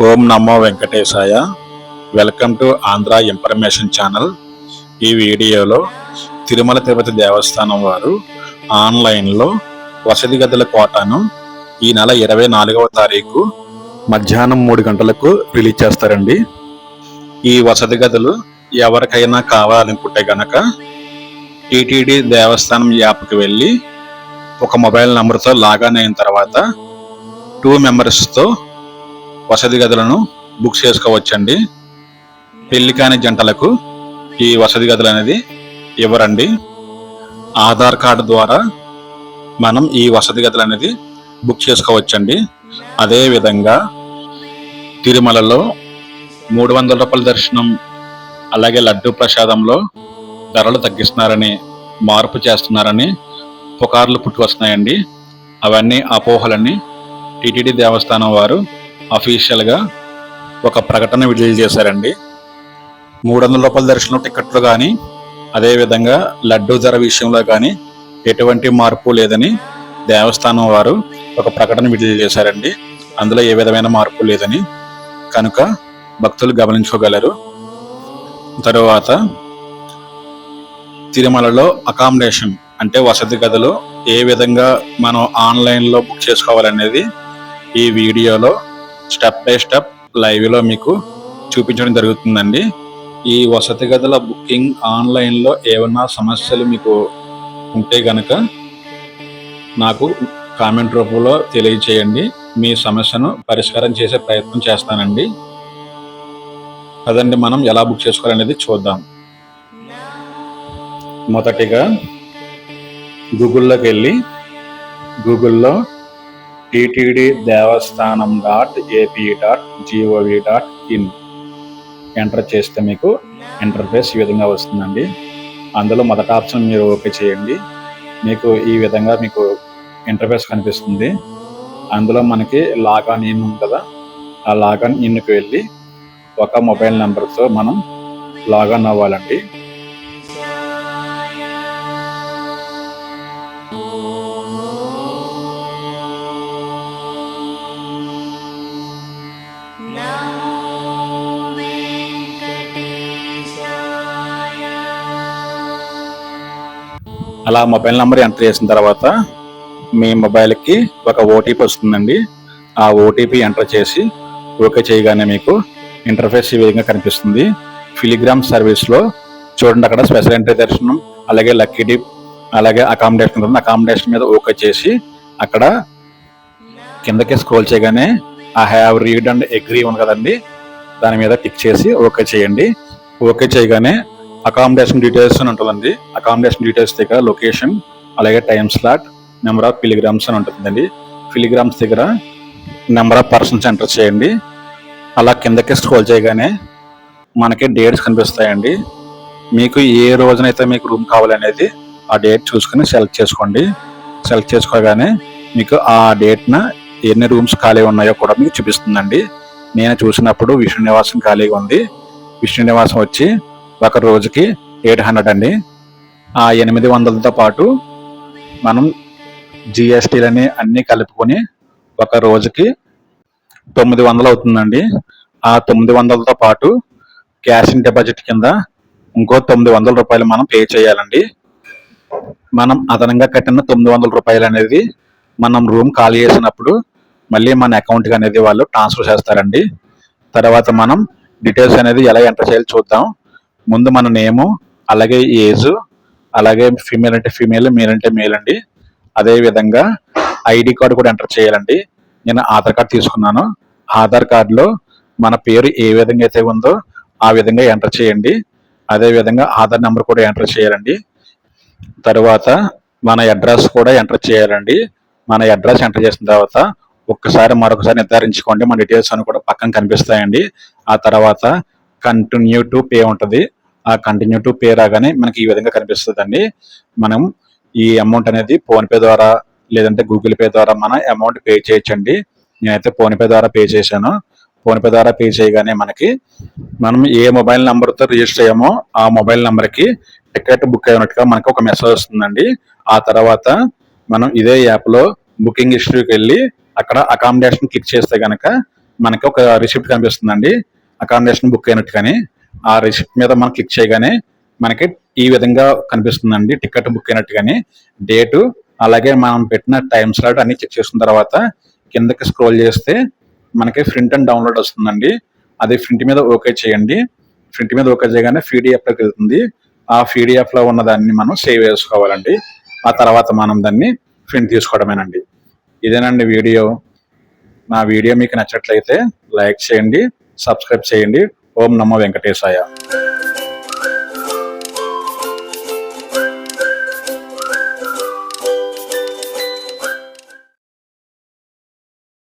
Om Namo Venkatesaya. Welcome to Andhra information channel. ఈ వీడియోలో తిరుమల తిరుపతి దేవస్థానం వారు ఆన్లైన్లో వసతి గదుల కోటాను ఈ నెల 24వ తారీఖు మధ్యాహ్నం 3 గంటలకు రిలీజ్ చేస్తారండి. ఈ వసతి గదులు ఎవరికైనా కావాలనుకుంటే గనక టీటీడీ దేవస్థానం యాప్కి వెళ్ళి ఒక మొబైల్ నెంబర్తో లాగిన్ అయిన తర్వాత 2 మెంబర్స్తో వసతి గదులను బుక్ చేసుకోవచ్చండి. పెళ్లి కాని జంటలకు ఈ వసతి గదులు అనేది ఇవ్వరండి. ఆధార్ కార్డు ద్వారా మనం ఈ వసతి గదులు అనేది బుక్ చేసుకోవచ్చండి. అదేవిధంగా తిరుమలలో 300 రూపాయల దర్శనం అలాగే లడ్డు ప్రసాదంలో ధరలు తగ్గిస్తున్నారని, మార్పు చేస్తున్నారని పుకార్లు పుట్టుకొస్తున్నాయండి. అవన్నీ అపోహలని టీటీడీ దేవస్థానం వారు అఫీషియల్గా ఒక ప్రకటన విడుదల చేశారండి. 300 రూపాయల దర్శనం టికెట్లు కానీ అదేవిధంగా లడ్డు ధర విషయంలో కానీ ఎటువంటి మార్పు లేదని దేవస్థానం వారు ఒక ప్రకటన విడుదల చేశారండి. అందులో ఏ విధమైన మార్పు లేదని కనుక భక్తులు గమనించుకోగలరు. తరువాత తిరుమలలో అకామిడేషన్ అంటే వసతి గదులు ఏ విధంగా మనం ఆన్లైన్లో బుక్ చేసుకోవాలనేది ఈ వీడియోలో స్టెప్ బై స్టెప్ లైవ్లో మీకు చూపించడం జరుగుతుందండి. ఈ వసతి గదుల బుకింగ్ ఆన్లైన్లో ఏమన్నా సమస్యలు మీకు ఉంటే గనక నాకు కామెంట్ రూపంలో తెలియచేయండి. మీ సమస్యను పరిష్కారం చేసే ప్రయత్నం చేస్తానండి. అదండి, మనం ఎలా బుక్ చేసుకోవాలనేది చూద్దాం. మొదటిగా గూగుల్లోకి వెళ్ళి గూగుల్లో టీటీడీ దేవస్థానం .ap.gov.in ఎంటర్ చేస్తే మీకు ఇంటర్ఫేస్ ఈ విధంగా వస్తుందండి. అందులో మొదటి ఆప్షన్ మీరు ఓకే చేయండి. మీకు ఈ విధంగా మీకు ఇంటర్ఫేస్ కనిపిస్తుంది. అందులో మనకి లాగాన్ ఇన్ ఉంది కదా, ఆ లాగాన్ ఇన్కి వెళ్ళి ఒక మొబైల్ నెంబర్తో మనం లాగాన్ అవ్వాలండి. అలా మొబైల్ నెంబర్ ఎంటర్ చేసిన తర్వాత మీ మొబైల్కి ఒక ఓటీపీ వస్తుందండి. ఆ ఓటీపీ ఎంటర్ చేసి ఓకే చేయగానే మీకు ఇంటర్ఫేస్ ఈ విధంగా కనిపిస్తుంది. ఫిలిగ్రామ్ సర్వీస్లో చూడండి, అక్కడ స్పెషల్ ఎంట్రీ దర్శనం అలాగే లక్కీ డిప్ అలాగే అకామిడేషన్ ఉంది. అకామిడేషన్ మీద ఓకే చేసి అక్కడ కిందకి స్క్రోల్ చేయగానే I have read and agree ఉంది కదండి, దాని మీద టిక్ చేసి ఓకే చేయండి. ఓకే చేయగానే అకామిడేషన్ డీటెయిల్స్ అని ఉంటుందండి. అకామిడేషన్ డీటెయిల్స్ దగ్గర లొకేషన్ అలాగే టైమ్ స్లాట్, నెంబర్ ఆఫ్ పిలిగ్రామ్స్ అని ఉంటుందండి. పిలిగ్రామ్స్ దగ్గర నెంబర్ ఆఫ్ పర్సన్స్ ఎంటర్ చేయండి. అలా కిందకి స్క్రోల్ చేయగానే మనకి డేట్స్ కనిపిస్తాయండి. మీకు ఏ రోజునైతే మీకు రూమ్ కావాలనేది ఆ డేట్ చూసుకుని సెలెక్ట్ చేసుకోండి. సెలెక్ట్ చేసుకోగానే మీకు ఆ డేట్న ఎన్ని రూమ్స్ ఖాళీ ఉన్నాయో కూడా మీకు చూపిస్తుందండి. నేను చూసినప్పుడు విష్ణు నివాసం ఖాళీగా ఉంది. విష్ణు నివాసం వచ్చి ఒక రోజుకి 800 అండి. ఆ 800తో పాటు మనం జిఎస్టీలని అన్నీ కలుపుకొని ఒక రోజుకి 900 అవుతుందండి. ఆ 900తో పాటు క్యాష్ ఇన్ డిపాజిట్ కింద ఇంకో 900 రూపాయలు మనం పే చేయాలండి. మనం అదనంగా కట్టిన 900 రూపాయలు అనేది మనం రూమ్ ఖాళీ చేసినప్పుడు మళ్ళీ మన అకౌంట్కి అనేది వాళ్ళు ట్రాన్స్ఫర్ చేస్తారండి. తర్వాత మనం డీటెయిల్స్ అనేది ఎలా ఎంటర్ చేయాలో చూద్దాం. ముందు మన నేము అలాగే ఏజ్ అలాగే ఫీమేల్ అంటే ఫీమేల్, మేల్ అంటే మేల్ అండి. అదేవిధంగా ఐడి కార్డు కూడా ఎంటర్ చేయాలండి. నేను ఆధార్ కార్డు తీసుకున్నాను. ఆధార్ కార్డులో మన పేరు ఏ విధంగా అయితే ఉందో ఆ విధంగా ఎంటర్ చేయండి. అదేవిధంగా ఆధార్ నెంబర్ కూడా ఎంటర్ చేయాలండి. తర్వాత మన అడ్రస్ కూడా ఎంటర్ చేయాలండి. మన అడ్రస్ ఎంటర్ చేసిన తర్వాత మరొకసారి నిర్ధారించుకోండి. మన డీటెయిల్స్ అని కూడా పక్కన కనిపిస్తాయండి. ఆ తర్వాత కంటిన్యూ టు పే ఉంటుంది. ఆ కంటిన్యూ టు పే రాగానే మనకి ఈ విధంగా కనిపిస్తుందండి. మనం ఈ అమౌంట్ అనేది ఫోన్పే ద్వారా లేదంటే గూగుల్ పే ద్వారా మన అమౌంట్ పే చేయొచ్చండి. నేనైతే ఫోన్పే ద్వారా పే చేశాను. ఫోన్పే ద్వారా పే చేయగానే మనం ఏ మొబైల్ నెంబర్తో రిజిస్టర్ అయ్యామో ఆ మొబైల్ నెంబర్కి టికెట్ బుక్ అయినట్టుగా మనకు ఒక మెసేజ్ వస్తుందండి. ఆ తర్వాత మనం ఇదే యాప్లో బుకింగ్ హిస్టరీకి వెళ్ళి అక్కడ అకామిడేషన్ క్లిక్ చేస్తే కనుక మనకి ఒక రిసిప్ట్ కనిపిస్తుందండి, అకామిడేషన్ బుక్ అయినట్టు. కానీ ఆ రిసిప్ట్ మీద మనం క్లిక్ చేయగానే మనకి ఈ విధంగా కనిపిస్తుందండి, టికెట్ బుక్ అయినట్టు. కానీ డేటు, అలాగే మనం పెట్టిన టైం స్లాట్ అన్ని చెక్ చేసుకున్న తర్వాత కిందకి స్క్రోల్ చేస్తే మనకి ప్రింట్ అండ్ డౌన్లోడ్ వస్తుందండి. అది ప్రింట్ మీద ఓకే చేయండి. ప్రింట్ మీద ఓకే చేయగానే పీడిఎఫ్లోకి వెళ్తుంది. ఆ పీడిఎఫ్లో ఉన్న దాన్ని మనం సేవ్ చేసుకోవాలండి. ఆ తర్వాత మనం దాన్ని ప్రింట్ తీసుకోవడమేనండి. ఇదేనండి వీడియో. నా వీడియో మీకు నచ్చట్లయితే లైక్ చేయండి, సబ్స్క్రైబ్ చేయండి. ఓం నమో వెంకటేశాయ.